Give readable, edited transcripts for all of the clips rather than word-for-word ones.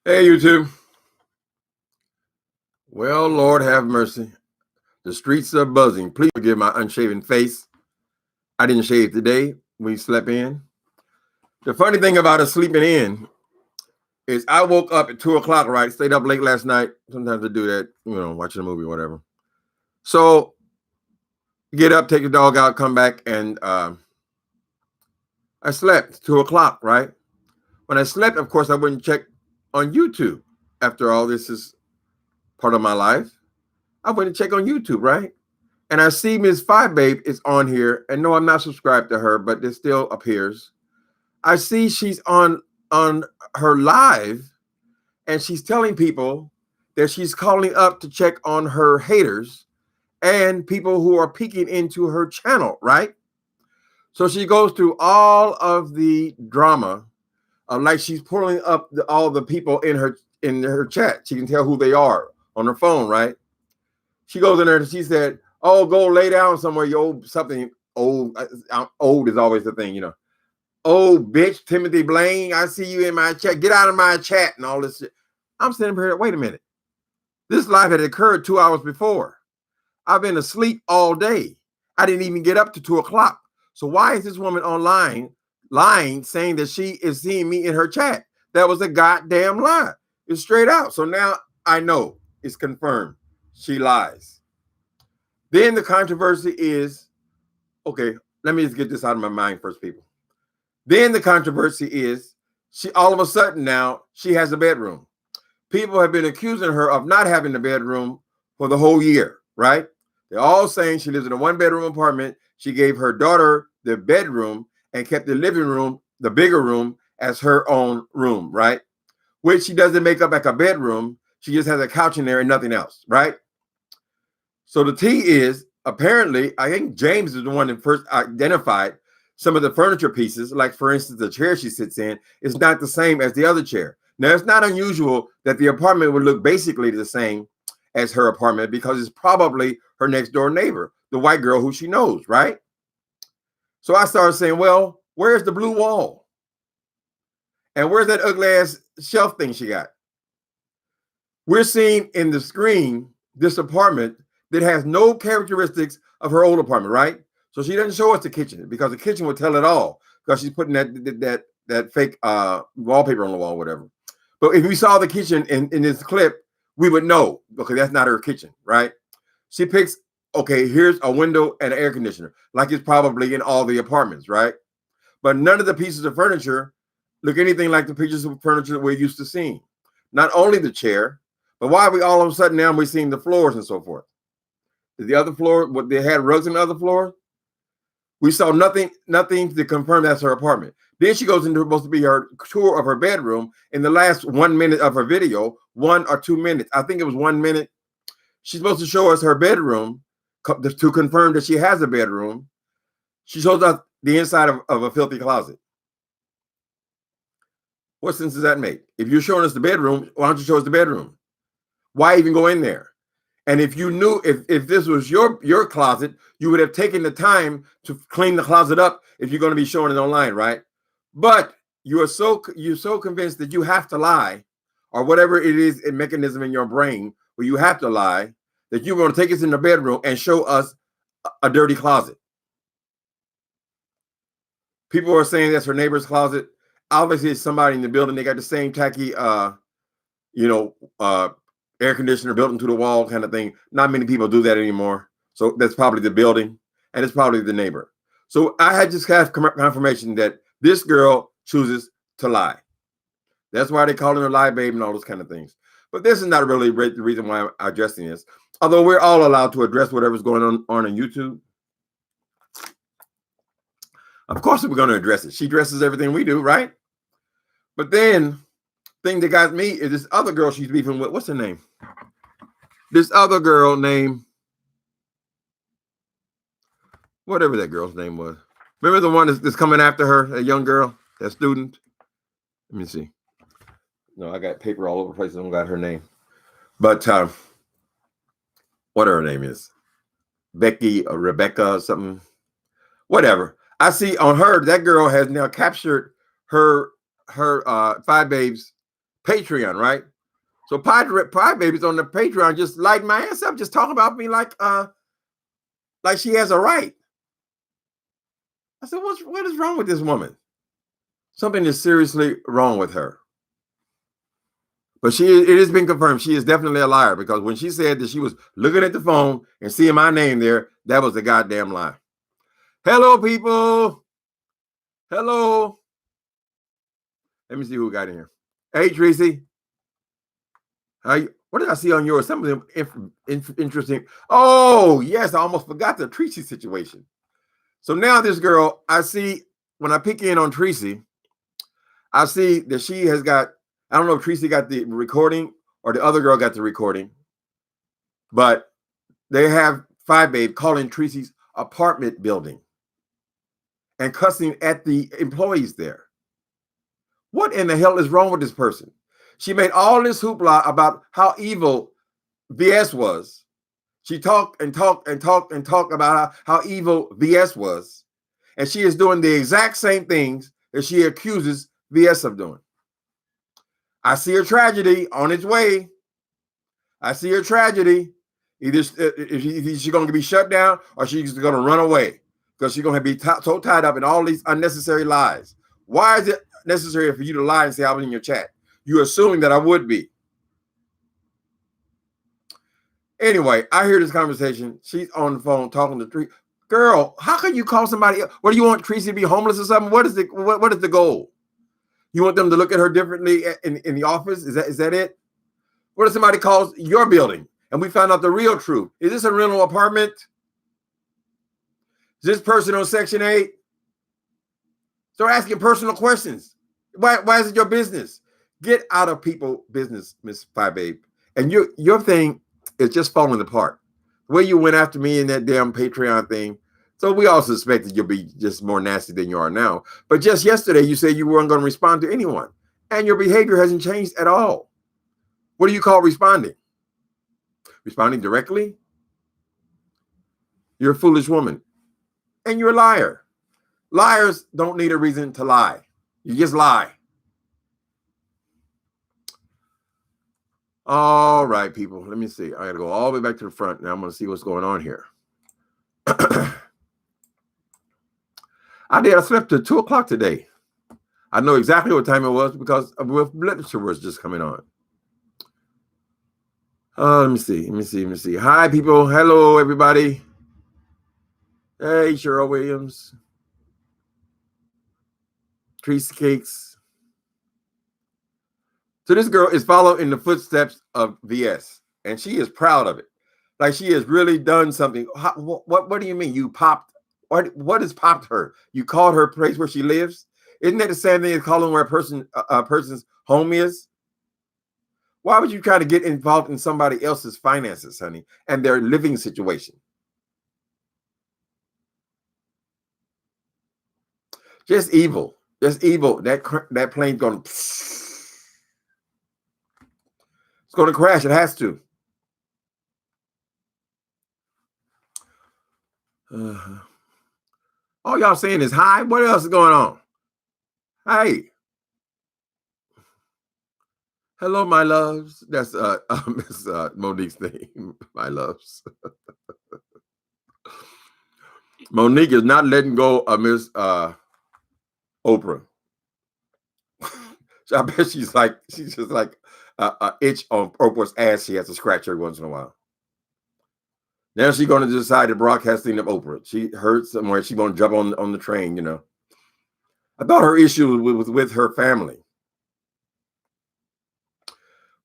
Hey, YouTube. Well, Lord have mercy. The streets are buzzing. Please forgive my unshaven face. I didn't shave today. We slept in. The funny thing about us sleeping in is I woke up at 2 o'clock, right? Stayed up late last night. Sometimes I do that, watching a movie or whatever. So get up, take the dog out, come back, and I slept 2 o'clock, right? When I slept, of course, I wouldn't check on YouTube. After all, this is part of my life. I went to check on YouTube, right? And I see Miss Five Babe is on here, and no, I'm not subscribed to her, but it still appears. I see she's on her live, and she's telling people that she's calling up to check on her haters and people who are peeking into her channel, right? So she goes through all of the drama, like she's pulling up all the people in her chat. She can tell who they are on her phone, right? She goes in there and she said, "Oh, go lay down somewhere, you old something old." Old is always the thing, Oh, bitch, Timothy Blaine, I see you in my chat. Get out of my chat and all this shit. I'm sitting here, wait a minute. This live had occurred 2 hours before. I've been asleep all day. I didn't even get up to 2 o'clock. So why is this woman online lying, saying that she is seeing me in her chat? That was a goddamn lie. It's straight out. So now I know it's confirmed. She lies. Then the controversy is, okay, let me just get this out of my mind first, people. Then the controversy is, she all of a sudden now, she has a bedroom. People have been accusing her of not having a bedroom for the whole year, right? They're all saying she lives in a one-bedroom apartment. She gave her daughter the bedroom and kept the living room, the bigger room, as her own room, right? Which she doesn't make up like a bedroom. She just has a couch in there and nothing else, right? So the T is, apparently, I think James is the one that first identified some of the furniture pieces, like, for instance, the chair she sits in is not the same as the other chair. Now, it's not unusual that the apartment would look basically the same as her apartment because it's probably her next door neighbor, the white girl who she knows, right? So I started saying, well, where's the blue wall? And where's that ugly ass shelf thing she got? We're seeing in the screen this apartment that has no characteristics of her old apartment, right? So she doesn't show us the kitchen because the kitchen would tell it all because she's putting that fake wallpaper on the wall, whatever. But if we saw the kitchen in this clip, we would know because that's not her kitchen, right? She picks, okay, here's a window and an air conditioner, like it's probably in all the apartments, right? But none of the pieces of furniture look anything like the pieces of furniture that we're used to seeing. Not only the chair, but why are we all of a sudden now we're seeing the floors and so forth? The other floor, what they had rugs in the other floor? We saw nothing to confirm that's her apartment. Then she goes into supposed to be her tour of her bedroom in the last 1 minute of her video, 1 or 2 minutes. I think it was 1 minute. She's supposed to show us her bedroom to confirm that she has a bedroom. She shows us the inside of a filthy closet. What sense does that make? If you're showing us the bedroom, why don't you show us the bedroom? Why even go in there? And if you knew, if this was your closet, you would have taken the time to clean the closet up if you're going to be showing it online, right? But you're so convinced that you have to lie, or whatever it is, a mechanism in your brain where you have to lie, that you're going to take us in the bedroom and show us a dirty closet. People are saying that's her neighbor's closet. Obviously, it's somebody in the building. They got the same tacky, air conditioner built into the wall kind of thing. Not many people do that anymore. So that's probably the building, and it's probably the neighbor. So I had just have confirmation that this girl chooses to lie. That's why they call her a lie babe and all those kind of things. But this is not really the reason why I'm addressing this. Although we're all allowed to address whatever's going on YouTube. Of course, we're going to address it. She addresses everything we do, right? But then, thing that got me is this other girl she's beefing with. What's her name? This other girl named, whatever that girl's name was. Remember the one that's coming after her, a young girl, that student? Let me see. No, I got paper all over the place. I don't got her name. But whatever her name is. Becky or Rebecca or something. Whatever. I see on her, that girl has now captured her Five Babe's Patreon, right? So Pie Baby's on the Patreon just lighting my ass up, just talking about me like she has a right. I said, what is wrong with this woman? Something is seriously wrong with her. But it has been confirmed she is definitely a liar, because when she said that she was looking at the phone and seeing my name there, that was a goddamn lie. Hello, people. Hello. Let me see who we got in here. Hey, Tracy. What did I see on yours? Something interesting. Oh, yes, I almost forgot the Tracy situation. So now this girl, I see, when I pick in on Tracy, I see that she has got, I don't know if Tracy got the recording or the other girl got the recording, but they have FYE Babe calling Tracy's apartment building and cussing at the employees there. What in the hell is wrong with this person? She made all this hoopla about how evil VS was. She talked and talked and talked and talked about how evil VS was. And she is doing the exact same things that she accuses VS of doing. I see a tragedy on its way. I see a tragedy. Either she's going to be shut down or she's going to run away, because she's going to be so tied up in all these unnecessary lies. Why is it necessary for you to lie and say I was in your chat? You're assuming that I would be. Anyway, I hear this conversation. She's on the phone talking to Tracy. Girl, how can you call somebody else? What do you want Tracy to be homeless or something? What is the goal? You want them to look at her differently in the office? Is that it? What if somebody calls your building and we found out the real truth? Is this a rental apartment? Is this person on Section 8? Start asking personal questions. Why is it your business? Get out of people's business, Miss FYE Babe. And your thing is just falling apart. The way you went after me in that damn Patreon thing. So we all suspected you'll be just more nasty than you are now. But just yesterday, you said you weren't going to respond to anyone. And your behavior hasn't changed at all. What do you call responding? Responding directly? You're a foolish woman. And you're a liar. Liars don't need a reason to lie. You just lie. All right, people. Let me see. I got to go all the way back to the front. Now I'm going to see what's going on here. I slept till 2 o'clock today. I know exactly what time it was because Wolf Blitzer was just coming on. Let me see. Hi, people. Hello, everybody. Hey, Cheryl Williams. Tracy Cakes. So this girl is following in the footsteps of VS, and she is proud of it. Like she has really done something. What do you mean? You popped? What has popped her? You called her place where she lives? Isn't that the same thing as calling where a person's home is? Why would you try to get involved in somebody else's finances, honey, and their living situation? Just evil. Just evil. That plane's going to... It's going to crash. It has to. All y'all saying is hi. What else is going on? Hey. Hello, my loves. That's Miss Monique's name. My loves. Monique is not letting go of Miss Oprah. So I bet she's just like an itch on Oprah's ass. She has to scratch her once in a while. Now she's going to decide to broadcast thing of Oprah. She heard somewhere she's going to jump on the train, you know. I thought her issue was with her family.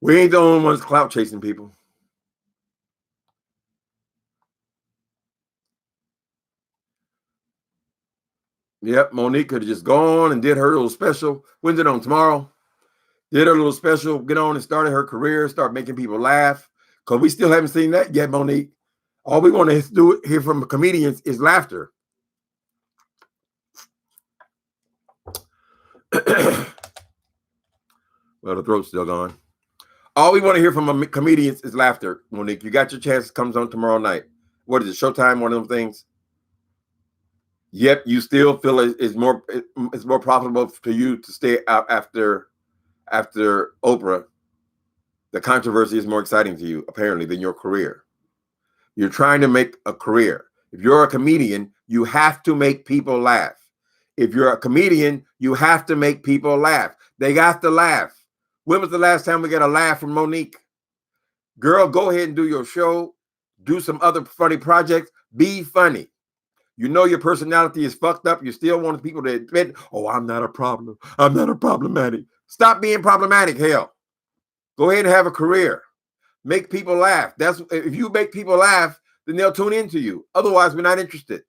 We ain't the only ones clout chasing people. Yep, Monique could have just gone and did her little special. When's it on? Tomorrow? Did her little special, get on and started her career, start making people laugh. Because we still haven't seen that yet, Monique. All we want to hear from comedians is laughter. Well, the throat's still gone. All we want to hear from comedians is laughter, Monique. You got your chance. It comes on tomorrow night. What is it, Showtime, one of them things? Yep, you still feel it's more profitable for you to stay out after after Oprah, the controversy is more exciting to you, apparently, than your career. You're trying to make a career. If you're a comedian, you have to make people laugh. If you're a comedian, you have to make people laugh. They got to laugh. When was the last time we got a laugh from Monique? Girl, go ahead and do your show. Do some other funny projects. Be funny. You know your personality is fucked up. You still want people to admit, oh, I'm not a problem. I'm not a problematic. Stop being problematic, hell. Go ahead and have a career. Make people laugh. That's if you make people laugh, then they'll tune into you. Otherwise, we're not interested.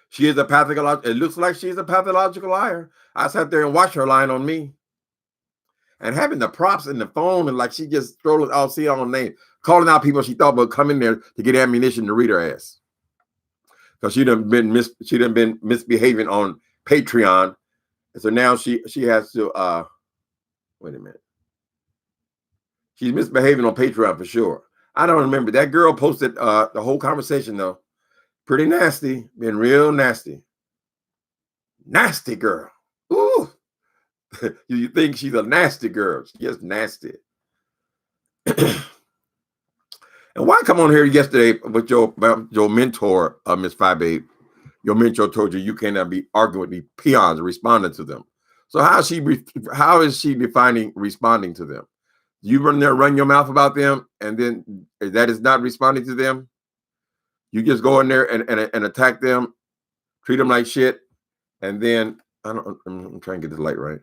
She is a pathological. It looks like she's a pathological liar. I sat there and watched her lying on me. And having the props in the phone and like she just throwing out, see on name, calling out people she thought would come in there to get ammunition to read her ass. Because she done been misbehaving on Patreon. And so now she has to wait a minute. She's misbehaving on Patreon for sure. I don't remember. That girl posted the whole conversation though. Pretty nasty. Been real nasty. Nasty girl. Ooh. You think she's a nasty girl. She's just nasty. And why come on here yesterday with your mentor, Miss Five Babe? Your mentor told you cannot be arguing with the peons and responding to them. So how is she defining responding to them? You run there, run your mouth about them, and then that is not responding to them. You just go in there and attack them, treat them like shit, and then I'm trying to get this light right.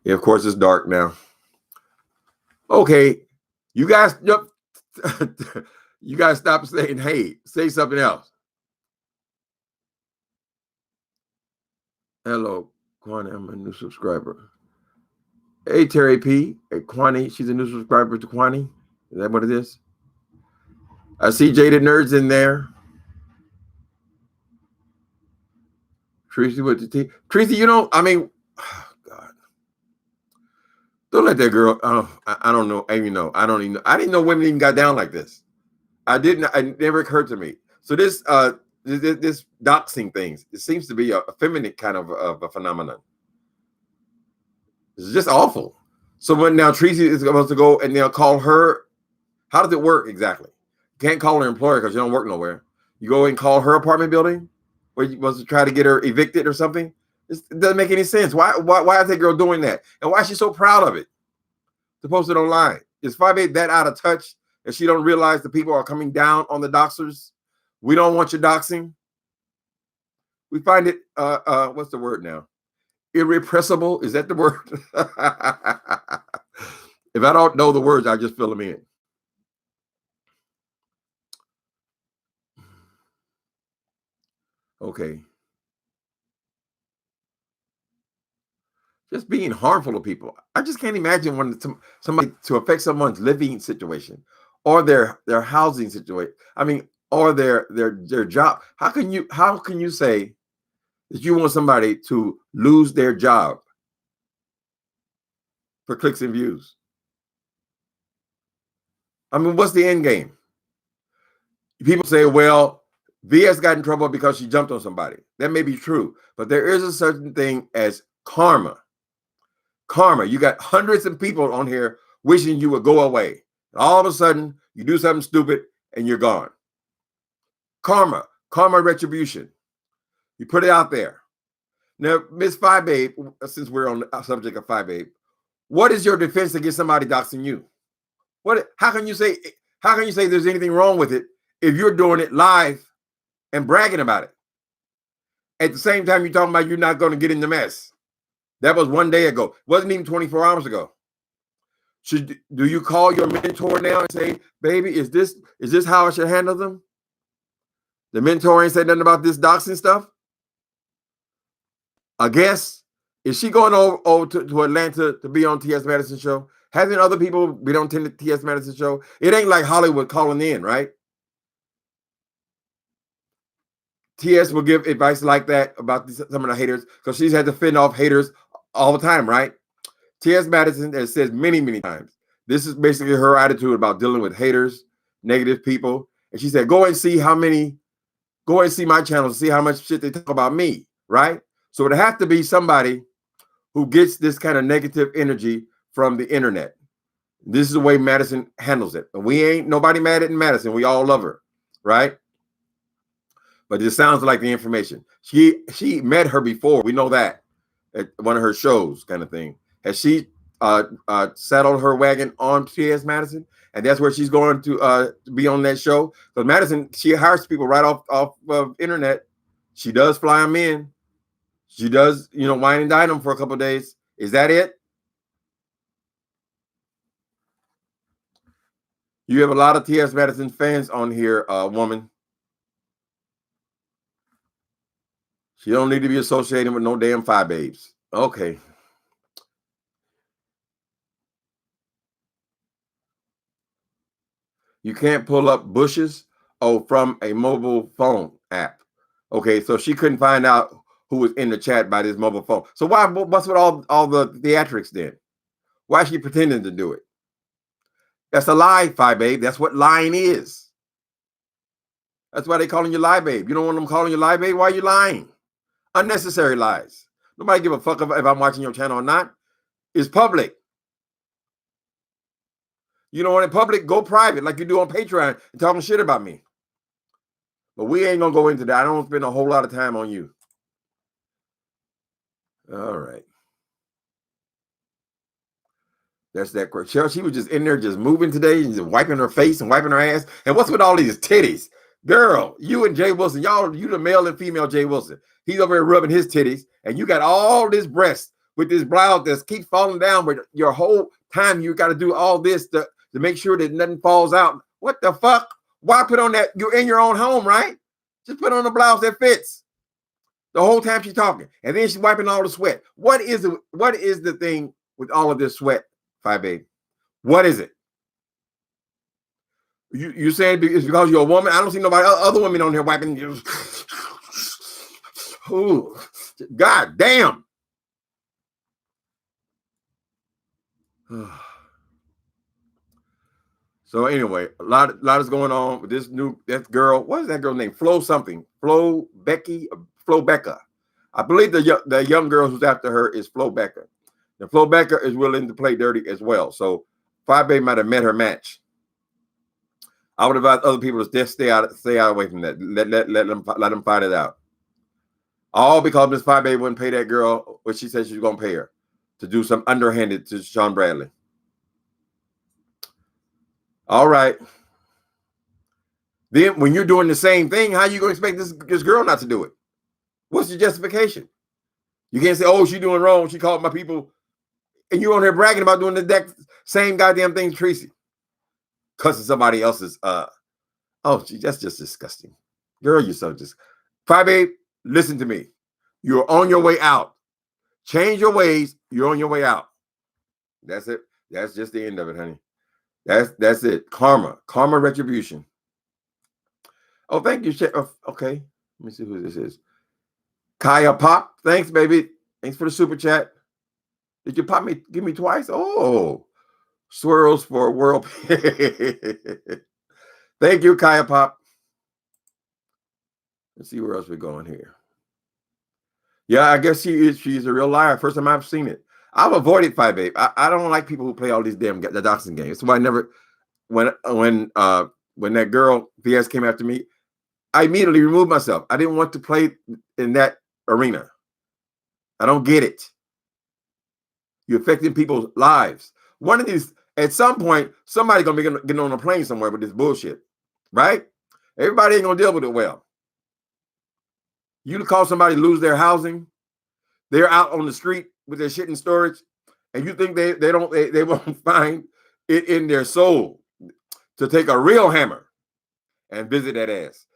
Yeah, of course it's dark now. Okay, you guys, you guys stop saying hey. Say something else. Hello, Kwani, I'm a new subscriber. Hey, Terry P. Hey, Kwani, she's a new subscriber to Kwani. Is that what it is? I see Jaded Nerds in there. Tracy with the T. Tracy, you know, I mean, oh God. Don't let that girl. I don't know. I don't even know. I didn't know women even got down like this. It never occurred to me. So this doxing things, it seems to be a feminine kind of a phenomenon. It's just awful. So when now Tracy is supposed to go and they'll call her, how does it work exactly? You can't call her employer because you don't work nowhere. You go and call her apartment building where you supposed to try to get her evicted or something. It doesn't make any sense. Why is that girl doing that? And why is she so proud of it? To post it online. Is 5'8" that out of touch and she don't realize the people are coming down on the doxers? We don't want your doxing. We find it, what's the word now? Irrepressible? Is that the word? If I don't know the words, I just fill them in. Okay. Just being harmful to people. I just can't imagine when somebody to affect someone's living situation or their housing situation. I mean, or their job. How can you say that you want somebody to lose their job for clicks and views? I mean, what's the end game? People say, well, VS got in trouble because she jumped on somebody. That may be true, but there is a certain thing as karma. Karma. You got hundreds of people on here wishing you would go away. All of a sudden, you do something stupid and you're gone. Karma. Karma retribution. You put it out there. Now, Miss Five Babe, since we're on the subject of Five Babe, what is your defense against somebody doxing you? How can you say there's anything wrong with it if you're doing it live and bragging about it? At the same time, you're talking about you're not going to get in the mess. That was one day ago. It wasn't even 24 hours ago. Do you call your mentor now and say, baby, is this how I should handle them? The mentor ain't said nothing about this doxing stuff. I guess, is she going over to Atlanta to be on T.S. Madison show? Hasn't other people been on T.S. Madison show? It ain't like Hollywood calling in, right? T.S. will give advice like that about some of the haters because she's had to fend off haters all the time, right? T.S. Madison has said many, many times, this is basically her attitude about dealing with haters, negative people. And she said, go and see how many go and see my channel to see how much shit they talk about me, right? So it have to be somebody who gets this kind of negative energy from the internet. This is the way Madison handles it. And we ain't nobody mad at Madison. We all love her, right? But it sounds like the information. She met her before. We know that at one of her shows, kind of thing. Has she settled her wagon on T.S. Madison? And that's where she's going to be on that show. Because Madison, she hires people right off of internet. She does fly them in. She does, wine and dine them for a couple of days. Is that it? You have a lot of T.S. Madison fans on here, woman. She don't need to be associated with no damn FYE babes. Okay. You can't pull up bushes from a mobile phone app. Okay, so she couldn't find out who was in the chat by this mobile phone. So what's with all the theatrics then? Why is she pretending to do it? That's a lie, FYE babe. That's what lying is. That's why they calling you lie babe. You don't want them calling you lie babe? Why are you lying? Unnecessary lies. Nobody give a fuck if I'm watching your channel or not. It's public. You don't want it public? Go private like you do on Patreon and talking shit about me. But we ain't going to go into that. I don't spend a whole lot of time on you. All right. That's that great. Cheryl, she was just in there just moving today and just wiping her face and wiping her ass. And what's with all these titties? Girl, you and Jay Wilson, you the male and female Jay Wilson. He's over here rubbing his titties, and you got all this breast with this blouse that keeps falling down, but your whole time you got to do all this to make sure that nothing falls out. What the fuck? Why put on that? You're in your own home, right? Just put on a blouse that fits. The whole time she's talking, and then she's wiping all the sweat. What is the thing with all of this sweat, FYE babe? What is it? You saying it's because you're a woman? I don't see nobody other women on here wiping. Ooh, God damn. So anyway, a lot is going on with this that girl. What is that girl named? Flo something. Flo Becca. I believe the young girl who's after her is Flo Becca. And Flo Becca is willing to play dirty as well. So FYE babe might have met her match. I would advise other people to just stay out away from that. Let them fight it out. All because Miss FYE babe wouldn't pay that girl what she said she was gonna pay her to do some underhanded to Sean Bradley. All right. Then when you're doing the same thing, how are you gonna expect this girl not to do it? What's your justification? You can't say, oh, she's doing wrong. She called my people, and you're on here bragging about doing the same goddamn thing, Tracy. Cussing somebody else's that's just disgusting. Girl, you're so just FYE babe, listen to me. You're on your way out. Change your ways. You're on your way out. That's it. That's just the end of it, honey. That's it. Karma, retribution. Oh, thank you. Okay. Let me see who this is. Kaya Pop. Thanks, baby. Thanks for the super chat. Did you give me twice? Oh, swirls for world. Thank you, Kaya Pop. Let's see where else we're going here. Yeah, I guess she's a real liar. First time I've seen it. I've avoided FYE babe. I don't like people who play all these damn the doxing games. That's why I never when that girl VS came after me, I immediately removed myself. I didn't want to play in that arena. I don't get it. You're affecting people's lives. One of these, at some point, somebody's gonna be getting on a plane somewhere with this bullshit, right? Everybody ain't gonna deal with it well. You call somebody lose their housing, they're out on the street with their shit in storage, and you think they won't find it in their soul to take a real hammer and visit that ass.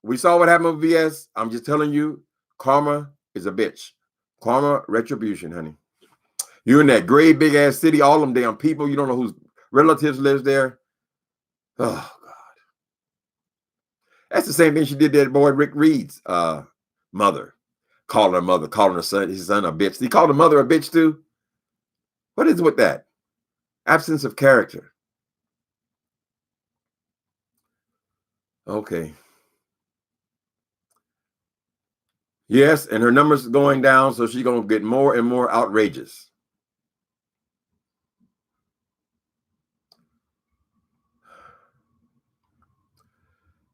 We saw what happened with VS. I'm just telling you, karma is a bitch. Karma, retribution, honey. You're in that great big ass city, all them damn people. You don't know whose relatives lives there. Oh God. That's the same thing she did to that boy Rick Reed's mother. Calling her mother, calling his son a bitch. He called her mother a bitch too. What is with that? Absence of character. Okay. Yes, and her numbers going down, so she's gonna get more and more outrageous.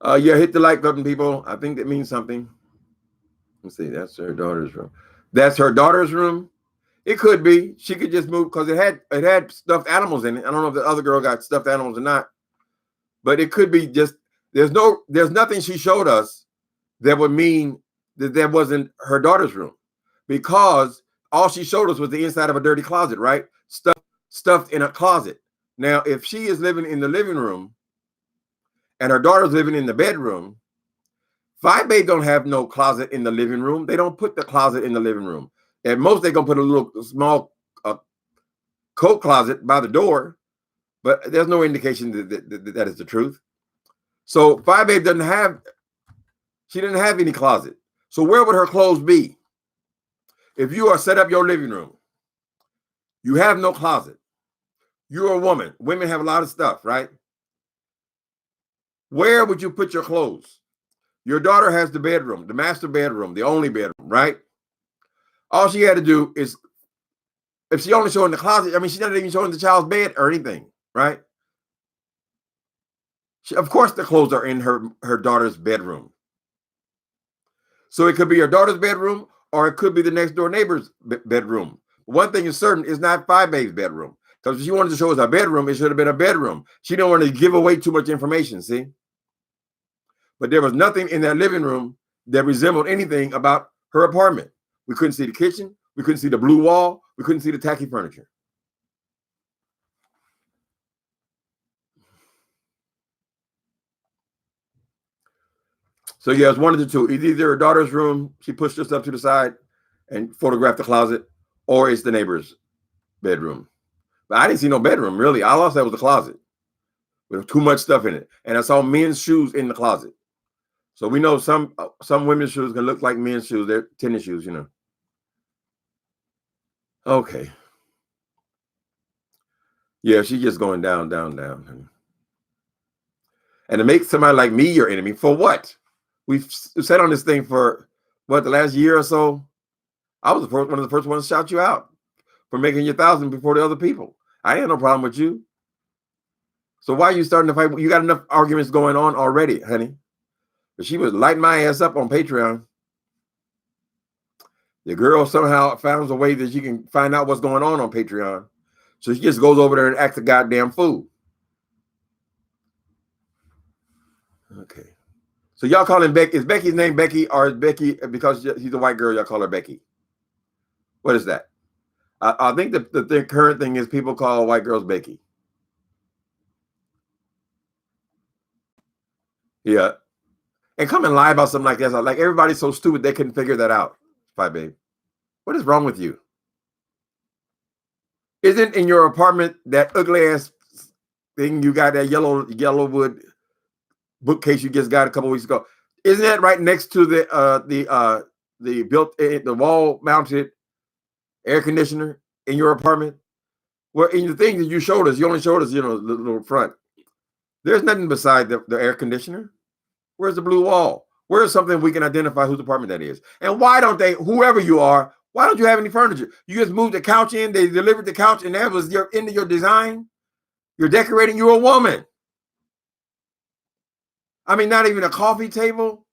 Yeah, hit the like button, people. I think that means something. Let's see, that's her daughter's room. That's her daughter's room. It could be. She could just move because it had stuffed animals in it. I don't know if the other girl got stuffed animals or not, but it could be just there's nothing she showed us that would mean that wasn't her daughter's room, because all she showed us was the inside of a dirty closet, right? Stuffed in a closet. Now, if she is living in the living room and her daughter's living in the bedroom, FYE don't have no closet in the living room. They don't put the closet in the living room. At most, they're gonna put a little small coat closet by the door, but there's no indication that is the truth. So FYE didn't have any closet. So where would her clothes be? If you are set up your living room, you have no closet. You're a woman. Women have a lot of stuff, right? Where would you put your clothes? Your daughter has the bedroom, the master bedroom, the only bedroom, right? All she had to do is, if she only showing the closet, I mean, she's not even showing the child's bed or anything, right? Of course, the clothes are in her daughter's bedroom. So it could be her daughter's bedroom, or it could be the next door neighbor's bedroom. One thing is certain, it's not FYE's bedroom. Because if she wanted to show us her bedroom, it should have been a bedroom. She didn't want to give away too much information, see? But there was nothing in that living room that resembled anything about her apartment. We couldn't see the kitchen. We couldn't see the blue wall. We couldn't see the tacky furniture. So yeah, it's one of the two. It's either her daughter's room, she pushed her stuff to the side and photographed the closet, or it's the neighbor's bedroom. But I didn't see no bedroom, really. All I saw was the closet with too much stuff in it. And I saw men's shoes in the closet. So we know some women's shoes can look like men's shoes. They're tennis shoes, you know. Okay. Yeah, she's just going down, down, down. And to make somebody like me your enemy, for what? We've sat on this thing for, what, the last year or so? I was one of the first ones to shout you out for making your 1,000 before the other people. I had no problem with you. So why are you starting to fight? You got enough arguments going on already, honey. But she was lighting my ass up on Patreon. The girl somehow found a way that she can find out what's going on Patreon. So she just goes over there and acts a goddamn fool. Okay. So y'all call him Becky. Is Becky's name Becky, or is Becky, because she's a white girl, y'all call her Becky? What is that? I think the current thing is people call white girls Becky. Yeah. And come and lie about something like that. Like, everybody's so stupid they couldn't figure that out. FYE babe. What is wrong with you? Isn't in your apartment that ugly ass thing you got, that yellow wood bookcase you just got a couple weeks ago? Isn't that right next to the wall mounted air conditioner in your apartment? Well, in the thing that you showed us, you only showed us, you know, the little front. There's nothing beside the air conditioner. Where's the blue wall? Where's something we can identify whose apartment that is? And why don't they, whoever you are, why don't you have any furniture? You just moved the couch in, they delivered the couch, and that was your end of your design? You're decorating, you're a woman. I mean, not even a coffee table,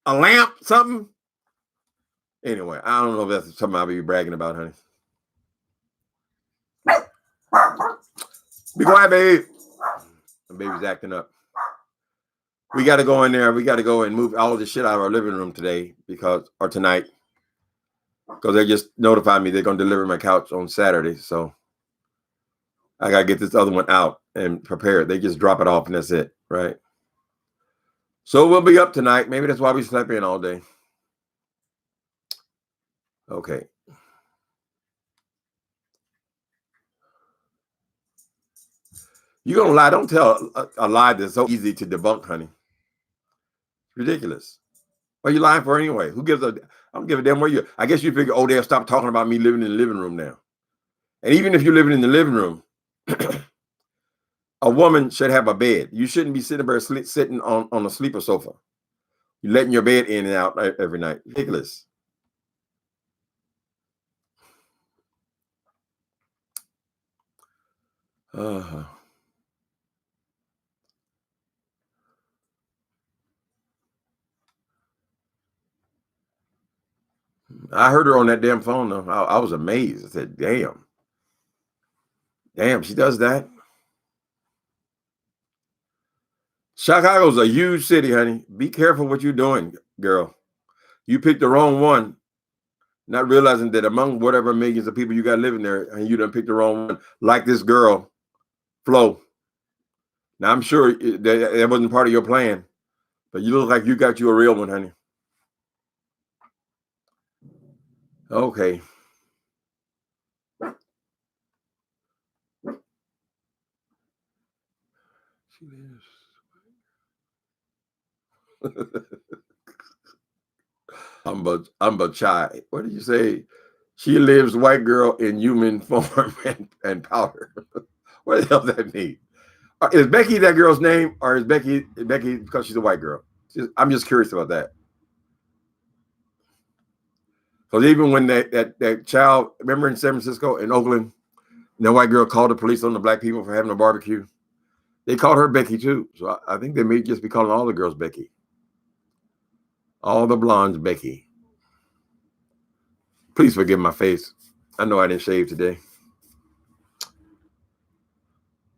a lamp, something. Anyway, I don't know if that's something I'll be bragging about, honey. Be quiet, babe. The baby's acting up. We got to go in there. We got to go and move all the shit out of our living room today, or tonight, because they just notified me they're going to deliver my couch on Saturday. So I got to get this other one out and prepare it. They just drop it off and that's it, right? So we'll be up tonight. Maybe that's why we slept in all day. Okay. You're going to lie. Don't tell a lie that's so easy to debunk, honey. Ridiculous. What are you lying for anyway? Who gives a, I don't give a damn where you, I guess you figure, oh, they'll stop talking about me living in the living room now. And even if you're living in the living room, a woman should have a bed. You shouldn't be sitting there sitting on a sleeper sofa. You're letting your bed in and out every night. Ridiculous. I heard her on that damn phone though. I was amazed. I said, damn, she does that. Chicago's a huge city, honey. Be careful what you're doing, girl. You picked the wrong one, not realizing that among whatever millions of people you got living there, and you done picked the wrong one, like this girl, Flo. Now, I'm sure that wasn't part of your plan, but you look like you got you a real one, honey. Okay. I'm but shy. What did you say? She lives white girl in human form and powder. What the hell does that mean? Is Becky that girl's name, or is Becky because she's a white girl? I'm just curious about that. Because even when that child, remember in San Francisco, in Oakland, the white girl called the police on the black people for having a barbecue. They called her Becky too. So I think they may just be calling all the girls Becky. All the blondes Becky. Please forgive my face. I know I didn't shave today.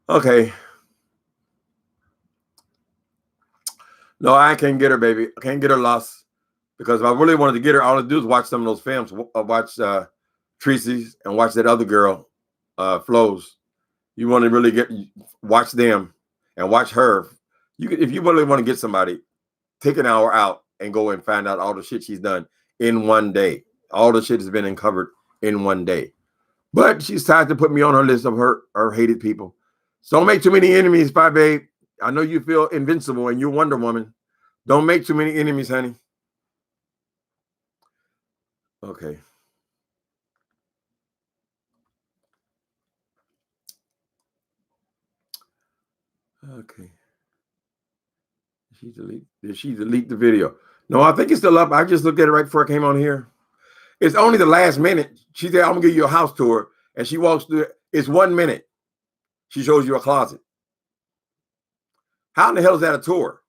Okay. No, I can't get her, baby. I can't get her lost. Because if I really wanted to get her, all I do is watch some of those films. Watch Tracy's and watch that other girl, Flo's. You want to really watch them and watch her. If you really want to get somebody, take an hour out and go and find out all the shit she's done in one day. All the shit has been uncovered in one day. But she's tried to put me on her list of her hated people. So don't make too many enemies, babe. I know you feel invincible and you're Wonder Woman. Don't make too many enemies, honey. Okay. Okay. Did she delete the video? No, I think it's still up. I just looked at it right before I came on here. It's only the last minute. She said, I'm gonna give you a house tour. And she walks through it. It's 1 minute. She shows you a closet. How in the hell is that a tour?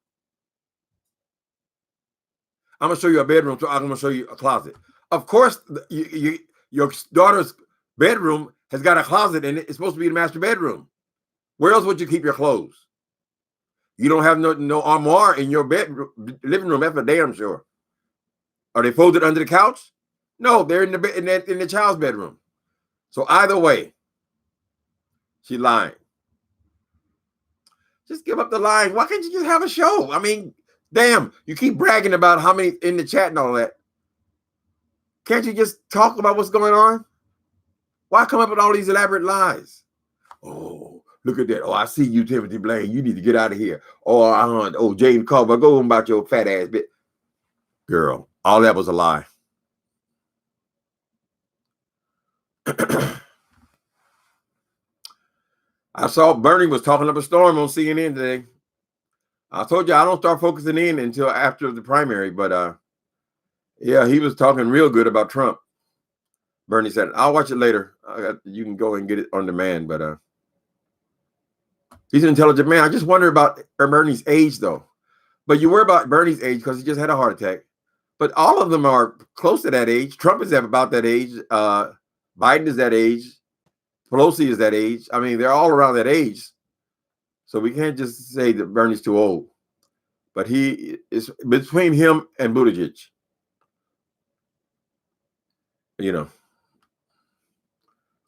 I'm gonna show you a bedroom, so I'm gonna show you a closet. Of course, your daughter's bedroom has got a closet in it. It's supposed to be the master bedroom. Where else would you keep your clothes? You don't have no armoire in your living room. That's for damn sure. Are they folded under the couch? No, they're in the child's bedroom. So either way, she's lying. Just give up the lying. Why can't you just have a show? I mean, damn, you keep bragging about how many in the chat and all that. Can't you just talk about what's going on? Why come up with all these elaborate lies? Oh, look at that. Oh, I see you, Timothy Blaine. You need to get out of here. Oh, James Carver, go on about your fat ass bit. Girl, all that was a lie. I saw Bernie was talking up a storm on CNN today. I told you I don't start focusing in until after the primary, but yeah, he was talking real good about Trump. Bernie said, I'll watch it later. You can go and get it on demand, but he's an intelligent man. I just wonder about Bernie's age, though. But you worry about Bernie's age because he just had a heart attack. But all of them are close to that age. Trump is about that age. Biden is that age. Pelosi is that age. I mean, they're all around that age. So we can't just say that Bernie's too old. But he is between him and Buttigieg. You know,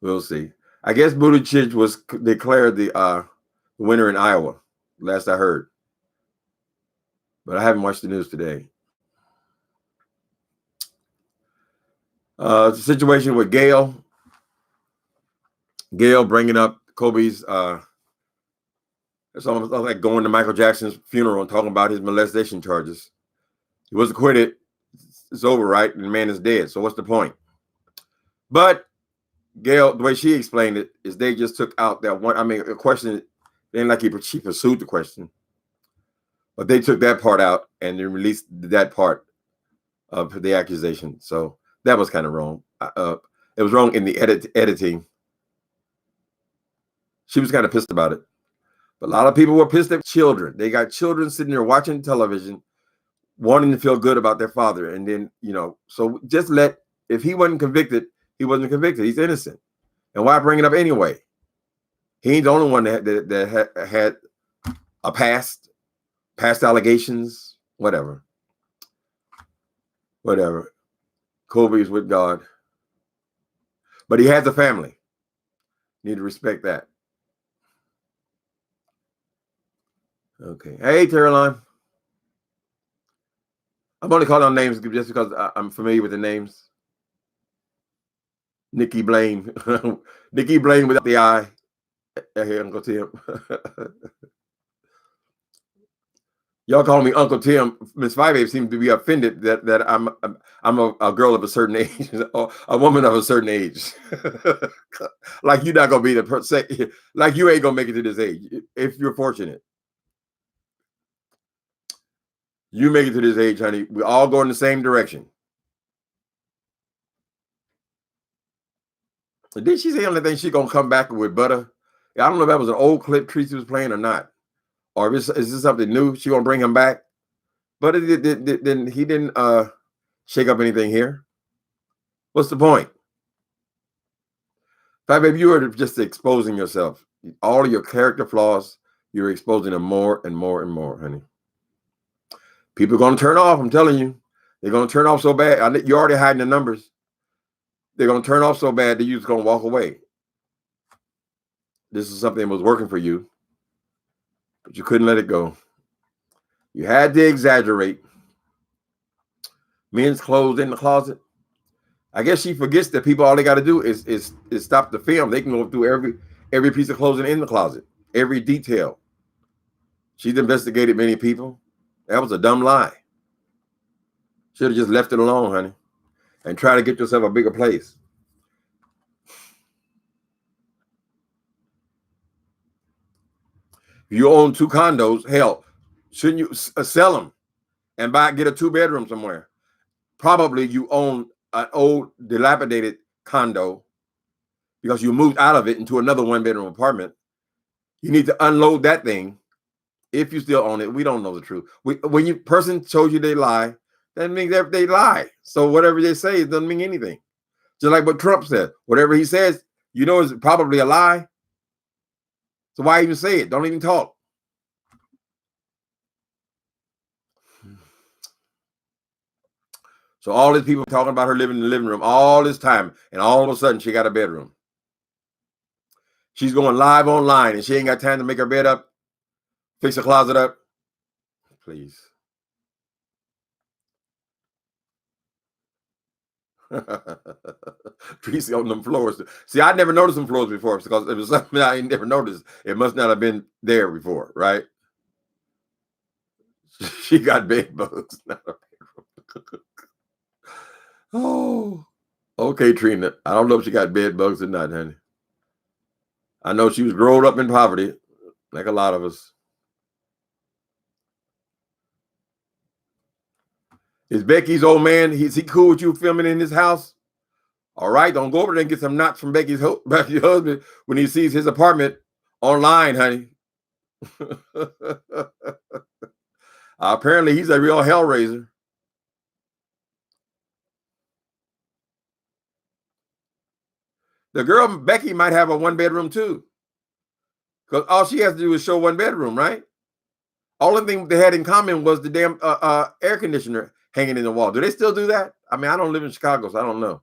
we'll see. I guess Buttigieg was declared the winner in Iowa, last I heard. But I haven't watched the news today. The situation with Gail bringing up Kobe's, it's almost like going to Michael Jackson's funeral and talking about his molestation charges. He was acquitted. It's over, right? And the man is dead. So what's the point? But Gail, the way she explained it is they just took out that one. I mean, a question, it ain't like she pursued the question. But they took that part out and then released that part of the accusation. So that was kind of wrong. It was wrong in the editing. She was kind of pissed about it. But a lot of people were pissed at children. They got children sitting there watching television, wanting to feel good about their father. And then, so just if he wasn't convicted, he wasn't convicted. He's innocent. And why bring it up anyway? He ain't the only one that had a past allegations, whatever. Kobe's with God. But he has a family. Need to respect that. Okay. Hey, Caroline. I'm only calling on names just because I'm familiar with the names. Nikki Blaine. Nikki Blaine without the I. Hey, Uncle Tim. Y'all call me Uncle Tim. Miss 5A seems to be offended that I'm a girl of a certain age, or a woman of a certain age. Like you're not gonna be the person, like you ain't gonna make it to this age if you're fortunate. You make it to this age, honey. We all go in the same direction. Did she say on the thing she gonna come back with butter? I don't know if that was an old clip Tracy was playing or not. Or is this something new? She gonna bring him back? But then he didn't shake up anything here. What's the point? Baby, you are just exposing yourself. All of your character flaws, you're exposing them more and more and more, honey. People are gonna turn off. I'm telling you, they're gonna turn off so bad. You're already hiding the numbers. They're gonna turn off so bad that you're just gonna walk away. This is something that was working for you, but you couldn't let it go. You had to exaggerate. Men's clothes in the closet. I guess she forgets that people, all they got to do is stop the film. They can go through every piece of clothing in the closet, every detail. She's investigated many people. That was a dumb lie. Should have just left it alone, honey, and try to get yourself a bigger place. If you own 2 condos, hell, shouldn't you sell them and get a 2-bedroom somewhere? Probably you own an old dilapidated condo because you moved out of it into another 1-bedroom apartment. You need to unload that thing if you still own it. We don't know the truth. When you person told you they lie, that means they lie. So whatever they say, it doesn't mean anything. Just like what Trump said. Whatever he says, is probably a lie. So why even say it? Don't even talk. So all these people talking about her living in the living room all this time, and all of a sudden she got a bedroom. She's going live online, and she ain't got time to make her bed up, fix her closet up. Please. Tracy on them floors. See, I never noticed them floors before because it was something I ain't never noticed. It must not have been there before, right? She got bed bugs. Oh, okay, Trina. I don't know if she got bed bugs or not, honey. I know she was grown up in poverty, like a lot of us. Is Becky's old man, is he cool with you filming in his house? All right, don't go over there and get some knots from Becky's husband when he sees his apartment online, honey. Apparently, he's a real hellraiser. The girl, Becky, might have a 1-bedroom too. Because all she has to do is show 1 bedroom, right? All the thing they had in common was the damn air conditioner hanging in the wall. Do they still do that? I mean, I don't live in Chicago, so I don't know.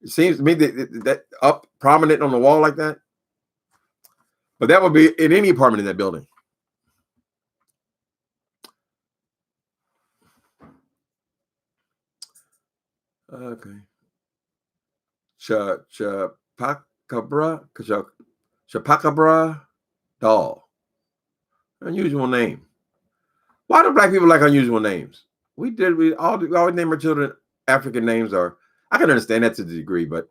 It seems to me that up prominent on the wall like that. But that would be in any apartment in that building. Okay. Chapacabra doll. Unusual name. Why do black people like unusual names? We always name our children African names, or I can understand that to the degree, but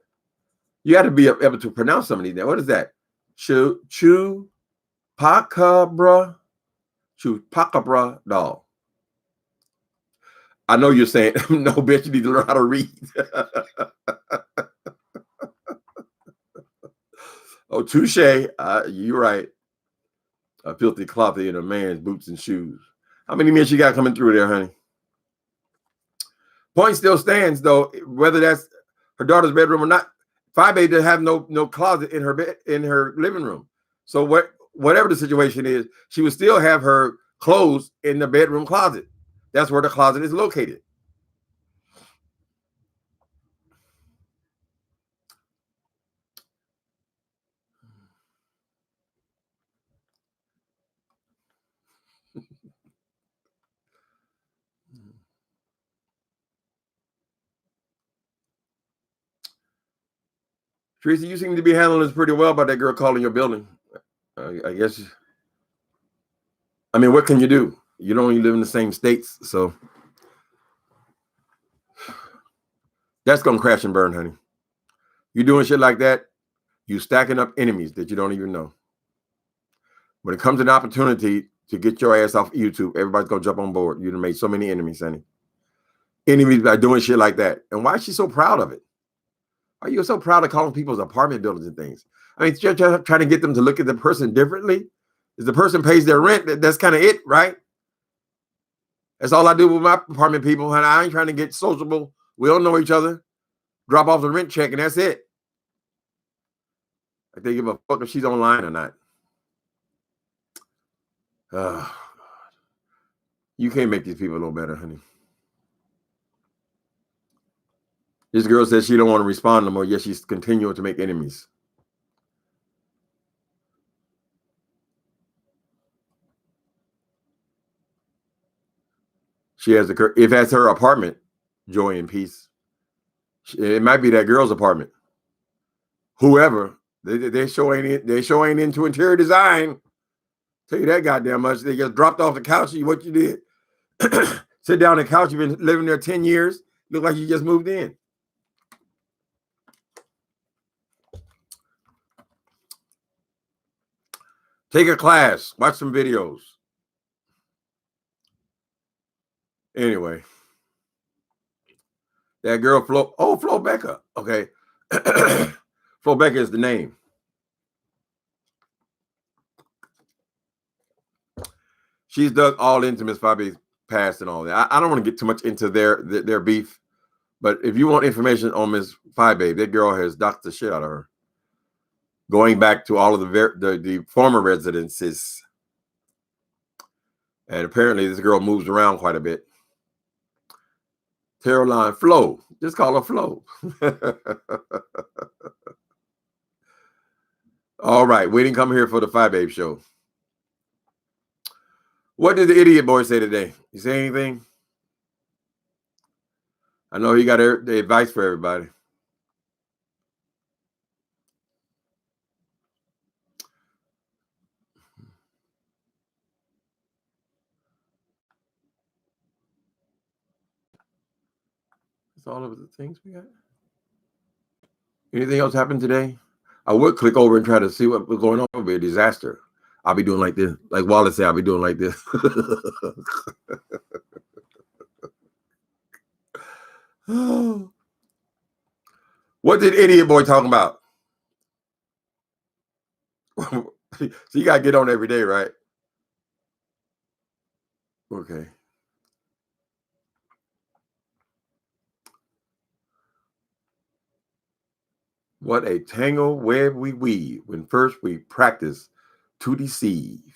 you got to be able to pronounce some of these. What is that? Chupacabra Chupacabra doll. I know you're saying, no, bitch, you need to learn how to read. Oh, touche. You're right. A filthy cloth in a man's boots and shoes. How many men she got coming through there, honey? Point still stands, though, whether that's her daughter's bedroom or not. FYE doesn't have no closet in her bed, in her living room. So whatever the situation is, she would still have her clothes in the bedroom closet. That's where the closet is located. Teresa, you seem to be handling this pretty well by that girl calling your building. I guess. I mean, what can you do? You don't even live in the same states, so that's gonna crash and burn, honey. You doing shit like that, you stacking up enemies that you don't even know. When it comes to an opportunity to get your ass off YouTube, everybody's gonna jump on board. You've made so many enemies, honey. Enemies by doing shit like that. And why is she so proud of it? Are you so proud of calling people's apartment buildings and things? I mean, you're trying to get them to look at the person differently. If the person pays their rent, that's kind of it, right? That's all I do with my apartment people, and I ain't trying to get sociable. We don't know each other. Drop off the rent check, and that's it. Like they give a fuck if she's online or not. You can't make these people no better, honey. This girl says she don't want to respond no more, yet she's continuing to make enemies. She has if that's her apartment, joy and peace. It might be that girl's apartment. Whoever, they sure ain't into interior design. Tell you that goddamn much. They just dropped off the couch. What you did? Sit down on the couch. You've been living there 10 years. Look like you just moved in. Take a class. Watch some videos. Anyway, that girl Flo Becca. Okay, Flo Becca is the name. She's dug all into Miss FYE's past and all that. I don't want to get too much into their beef, but if you want information on Miss FYE, that girl has doxed the shit out of her, going back to all of the former residences. And apparently this girl moves around quite a bit. Caroline Flo. Just call her Flo. All right. We didn't come here for the FYE show. What did the idiot boy say today? You say anything? I know he got the advice for everybody. That's all of the things we got. Anything else happened today? I would click over and try to see what was going on. It would be a disaster. I'll be doing like this. Like Wallace said, I'll be doing like this. What did idiot boy talking about? So you got to get on every day, right? Okay. What a tangled web we weave when first we practice to deceive.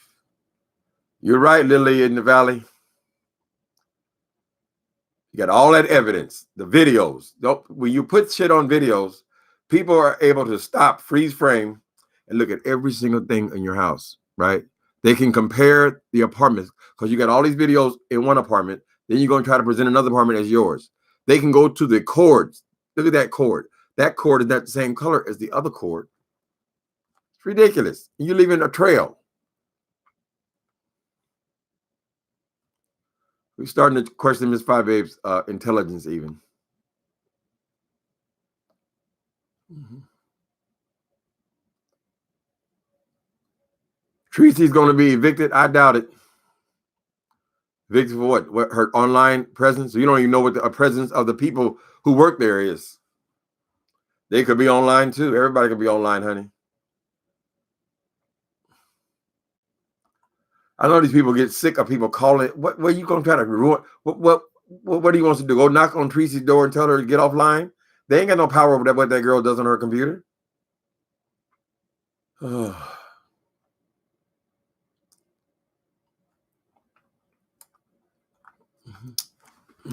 You're right, Lily in the Valley. You got all that evidence, the videos. When you put shit on videos, people are able to stop, freeze frame, and look at every single thing in your house, right? They can compare the apartments because you got all these videos in one apartment. Then you're going to try to present another apartment as yours. They can go to the cords. Look at that cord. That cord is not the same color as the other cord. It's ridiculous. You're leaving a trail. We're starting to question Miss FYE's intelligence even. Tracy's going to be evicted. I doubt it. Victim for what? What, her online presence? You don't even know what the presence of the people who work there is. They could be online too. Everybody could be online, honey. I know these people get sick of people calling. What are you going to try to ruin? What do you want to do? Go knock on Tracy's door and tell her to get offline? They ain't got no power over that, what that girl does on her computer. Where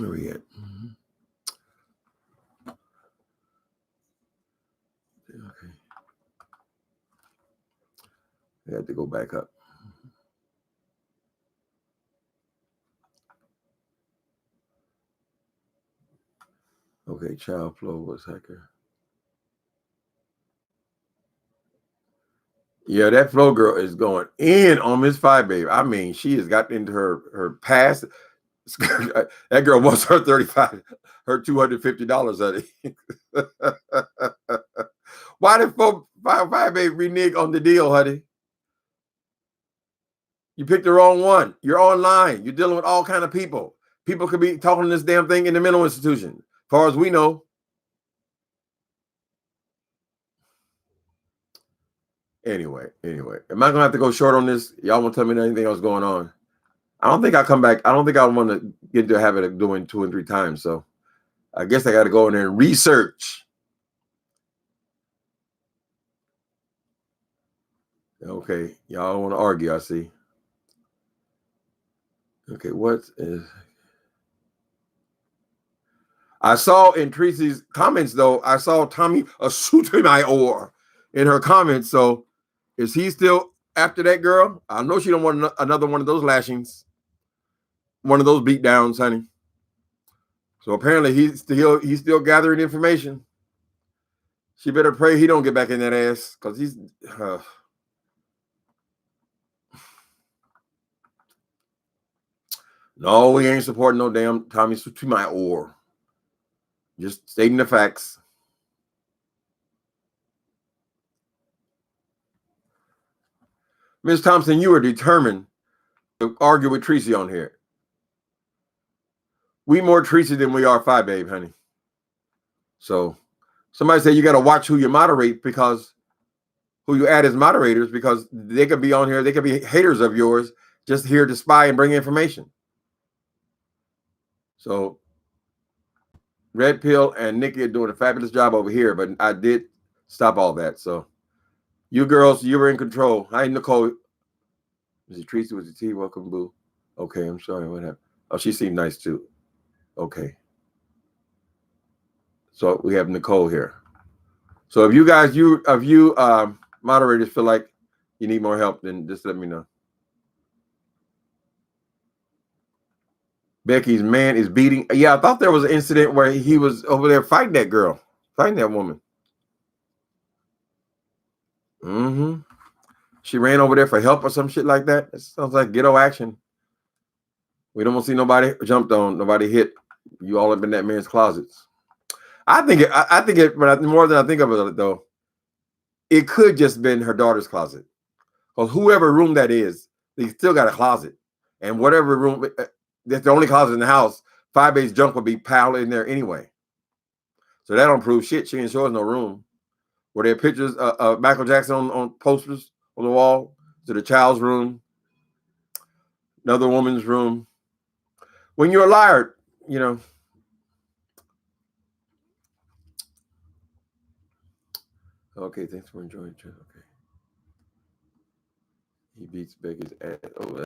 we at? Okay. I had to go back up. Okay, child flow was hacker. Yeah, that flow girl is going in on Miss Five Baby. I mean, she has got into her past. That girl wants her $35, her $250, honey. Why did Five Baby renege on the deal, honey? You picked the wrong one. You're online. You're dealing with all kind of people. People could be talking this damn thing in the mental institution, as far as we know. Anyway, am I gonna have to go short on this? Y'all want to tell me anything else going on? I don't think I'll come back. I don't think I want to get into a habit of doing 2 and 3 times. So I guess I got to go in there and research. Okay, y'all want to argue, I see. Okay, what is... I saw in Tracy's comments, though, I saw Tommy Sooo in her comments. So is he still after that girl? I know she don't want another one of those lashings, one of those beat downs, honey. So apparently he's still gathering information. She better pray he don't get back in that ass, because he's... No, we ain't supporting no damn Tommy Sooo. Just stating the facts. Ms. Thompson, you are determined to argue with Tracy on here. We more Tracy than we are Five Babe, honey. So somebody said you got to watch who you moderate, because who you add as moderators, because they could be on here. They could be haters of yours, just here to spy and bring information. So Red Pill and Nikki are doing a fabulous job over here, but I did stop all that. So you girls, you were in control. Hi, Nicole. Was it Tracy? Was it T? Welcome, boo. Okay, I'm sorry. What happened? Oh, she seemed nice too. Okay. So we have Nicole here. So if you guys, moderators feel like you need more help, then just let me know. Becky's man is beating. Yeah, I thought there was an incident where he was over there fighting that girl, fighting that woman. She ran over there for help or some shit like that. It sounds like ghetto action. We don't want to see nobody jumped on, nobody hit. You all up in that man's closets. I think it, but more than I think of it, though, it could just been her daughter's closet. Because whoever room that is, they still got a closet. And whatever room, that's the only closet in the house, Five Babe's junk would be piled in there anyway. So that don't prove shit. She ain't show us no room. Were there pictures of Michael Jackson on posters on the wall? To the child's room, another woman's room. When you're a liar, you know. Okay, thanks for enjoying it. Okay. He beats Becky's ass. Oh,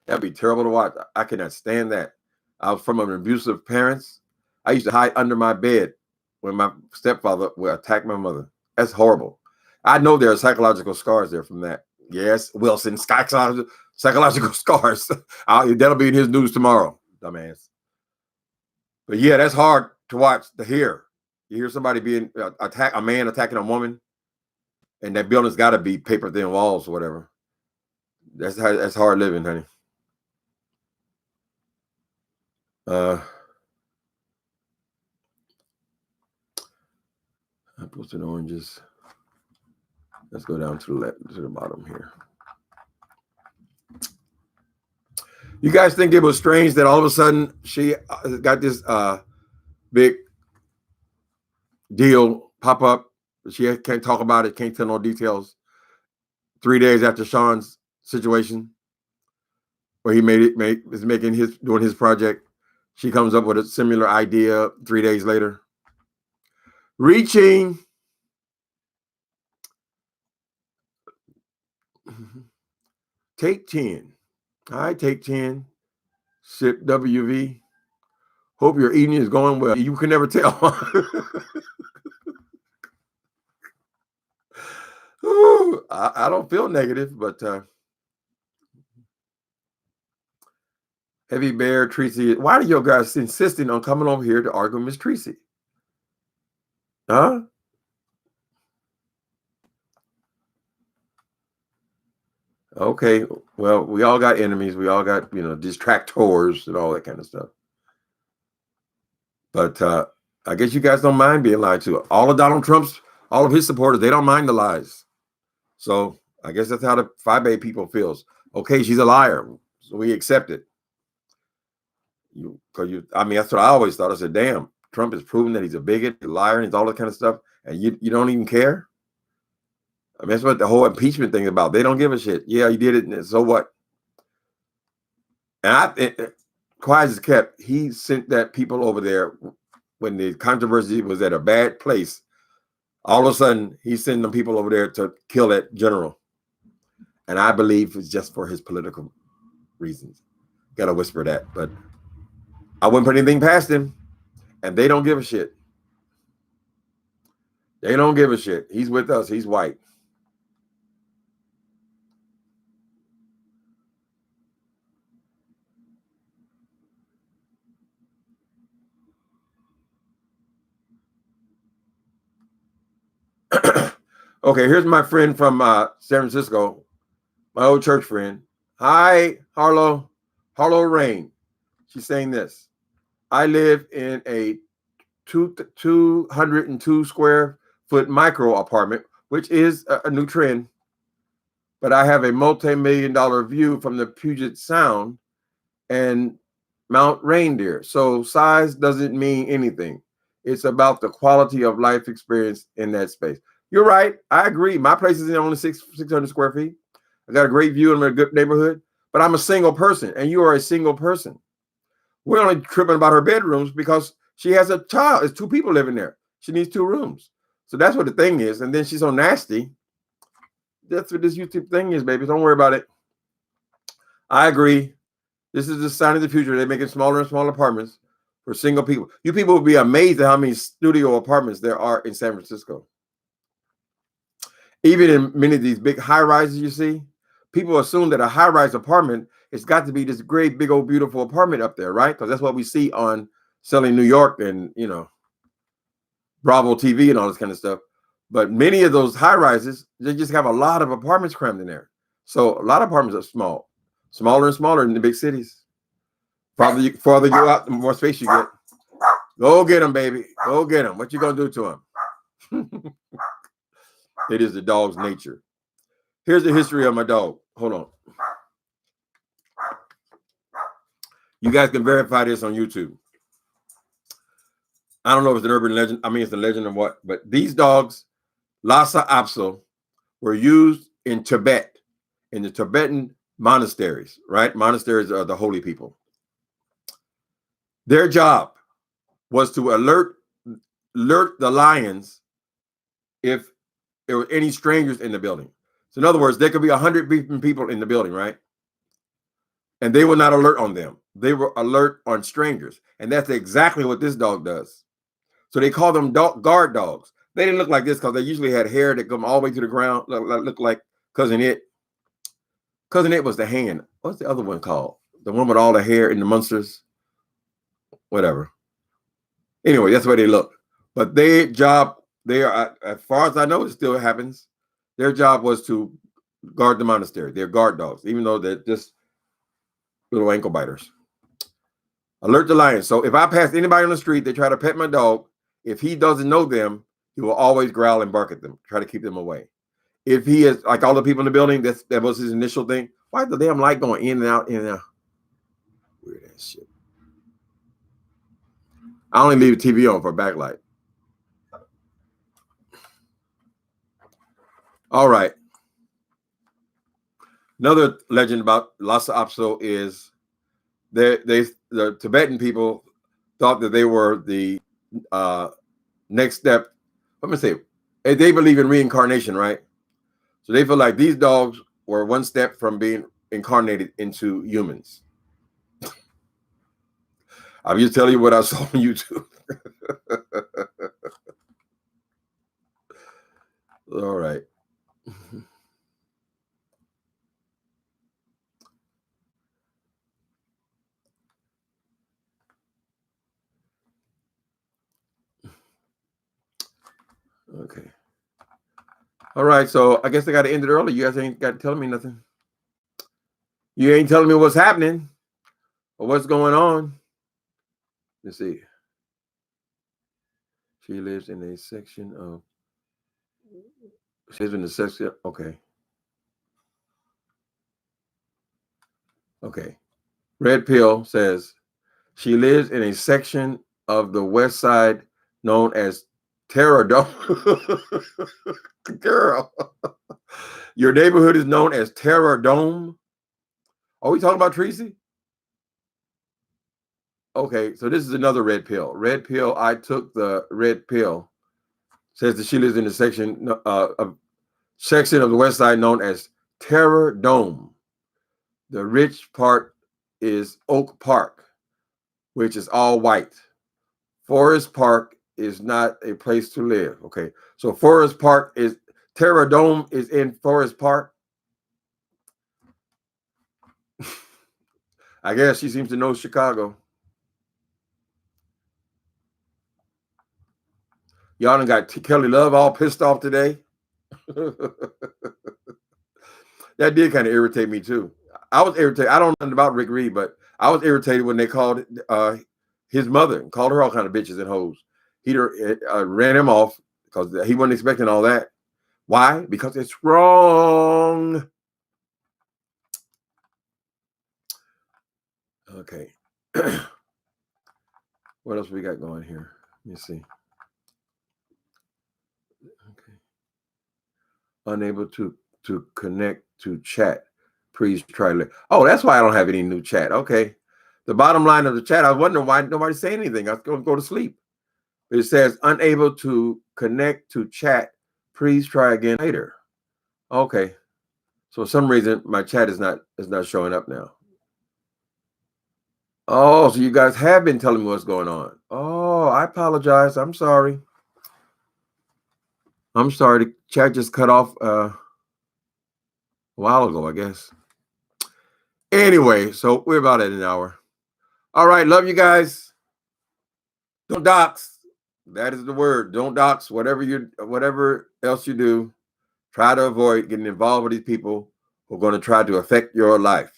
that'd be terrible to watch. I cannot stand that. I was from an abusive parents. I used to hide under my bed when my stepfather would attack my mother. That's horrible. I know there are psychological scars there from that. Yes, Wilson, psychological scars. That'll be in his news tomorrow, dumbass. But yeah, that's hard to watch, to hear. You hear somebody being a man attacking a woman, and that building's got to be paper thin walls or whatever. That's hard living, honey. I posted oranges. Let's go down to the bottom here. You guys think it was strange that all of a sudden she got this big deal pop up? She can't talk about it, can't tell no details. 3 days after Sean's situation, where he is doing his project, she comes up with a similar idea 3 days later. Reaching. Take 10. I take 10. Sip WV. Hope your evening is going well. You can never tell. Ooh, I don't feel negative, but Heavy Bear, Tracy. Why do you guys insisting on coming over here to argue with Miss Tracy? Huh? Okay. Well, we all got enemies. We all got, distractors and all that kind of stuff. But I guess you guys don't mind being lied to. All of Donald Trump's, all of his supporters, they don't mind the lies. So I guess that's how the FYE people feels. Okay, she's a liar, so we accept it. I mean, that's what I always thought. I said, damn, Trump has proven that he's a bigot, a liar, and all that kind of stuff, and you don't even care. I mean, that's what the whole impeachment thing is about. They don't give a shit. Yeah, you did it, and so what? And quiet as kept. He sent that people over there when the controversy was at a bad place. All of a sudden, he's sending them people over there to kill that general. And I believe it's just for his political reasons. Got to whisper that. But I wouldn't put anything past him. And they don't give a shit. They don't give a shit. He's with us. He's white. Okay, here's my friend from San Francisco, my old church friend. Hi, Harlow Rain. She's saying this. I live in a 202 square foot micro apartment, which is a new trend. But I have a multi-million-dollar view from the Puget Sound and Mount Reindeer. So size doesn't mean anything. It's about the quality of life experience in that space. You're right. I agree. My place is only 600 square feet. I got a great view in a good neighborhood, but I'm a single person, and you are a single person. We're only tripping about her bedrooms because she has a child. There's 2 people living there. She needs 2 rooms. So that's what the thing is. And then she's so nasty. That's what this YouTube thing is, baby. Don't worry about it. I agree. This is the sign of the future. They're making smaller and smaller apartments for single people. You people will be amazed at how many studio apartments there are in San Francisco. Even in many of these big high rises you see, people assume that a high rise apartment has got to be this great, big old, beautiful apartment up there, right? Because that's what we see on Selling New York and, Bravo TV and all this kind of stuff. But many of those high rises, they just have a lot of apartments crammed in there. So a lot of apartments are smaller and smaller in the big cities. Farther you go out, the more space you get. Go get them, baby. Go get them. What you gonna do to them? It is the dog's nature. Here's the history of my dog. Hold on. You guys can verify this on YouTube. I don't know if it's an urban legend. I mean, it's a legend of what, but these dogs, Lhasa Apso, were used in Tibet, in the Tibetan monasteries, right? Monasteries are the holy people. Their job was to alert the lions if there were any strangers in the building. So in other words, there could be 100 people in the building, right? And they will not alert on them. They will alert on strangers. And that's exactly what this dog does. So they call them guard dogs. They didn't look like this because they usually had hair that come all the way to the ground, look like Cousin It. Cousin It was the hand. What's the other one called? The one with all the hair in the monsters? Whatever. Anyway, that's the way they look. But their job, as far as I know, it still happens. Their job was to guard the monastery. They're guard dogs, even though they're just little ankle biters. Alert the lions. So if I pass anybody on the street, they try to pet my dog. If he doesn't know them, he will always growl and bark at them, try to keep them away. If he is like all the people in the building, that was his initial thing. Why is the damn light going in and out, in and out? shit. I only leave the TV on for backlight. All right. Another legend about Lhasa Apso is the Tibetan people thought that they were the next step. Let me say, they believe in reincarnation, right? So they feel like these dogs were one step from being incarnated into humans. I'm just telling you what I saw on YouTube. All right. Okay. All right. So I guess I got to end it early. You guys ain't got to tell me nothing. You ain't telling me what's happening or what's going on. Let's see. She lives in a section of. She lives in the section. Okay. Okay. Red Pill says she lives in a section of the West Side known as Terror Dome. Girl, your neighborhood is known as Terror Dome. Are we talking about Tracy? Okay, so this is another red pill. Red pill. I took the red pill. Says that she lives in a section of the West Side known as Terror Dome. The rich part is Oak Park, which is all white. Forest Park is not a place to live. Okay, so Forest Park is Terror Dome is in Forest Park. I guess she seems to know Chicago. Y'all done got Kelly Love all pissed off today. That did kind of irritate me too. I was irritated. I don't know nothing about Rick Reed, but I was irritated when they called his mother and called her all kind of bitches and hoes. He ran him off because he wasn't expecting all that. Why? Because it's wrong. Okay. What else we got going here? Let me see. Okay. Unable to connect to chat. Please try. Oh, that's why I don't have any new chat. Okay. The bottom line of the chat, I was wondering why nobody's saying anything. I was going to go to sleep. It says unable to connect to chat. Please try again later. Okay. So for some reason my chat is not showing up now. Oh, so you guys have been telling me what's going on. Oh, I apologize. I'm sorry. The chat just cut off a while ago, I guess. Anyway, so we're about at an hour. All right, love you guys. Don't dox. That is the word. Don't dox. Whatever else you do, try to avoid getting involved with these people who are going to try to affect your life.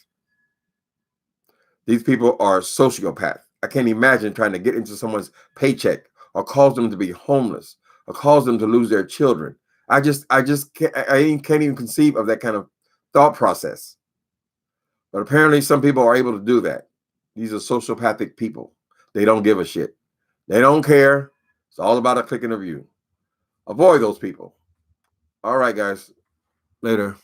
These people are sociopaths. I can't imagine trying to get into someone's paycheck or cause them to be homeless or cause them to lose their children. I can't even conceive of that kind of thought process. But apparently some people are able to do that. These are sociopathic people. They don't give a shit. They don't care. It's all about a click and a view. Avoid those people. All right, guys. Later.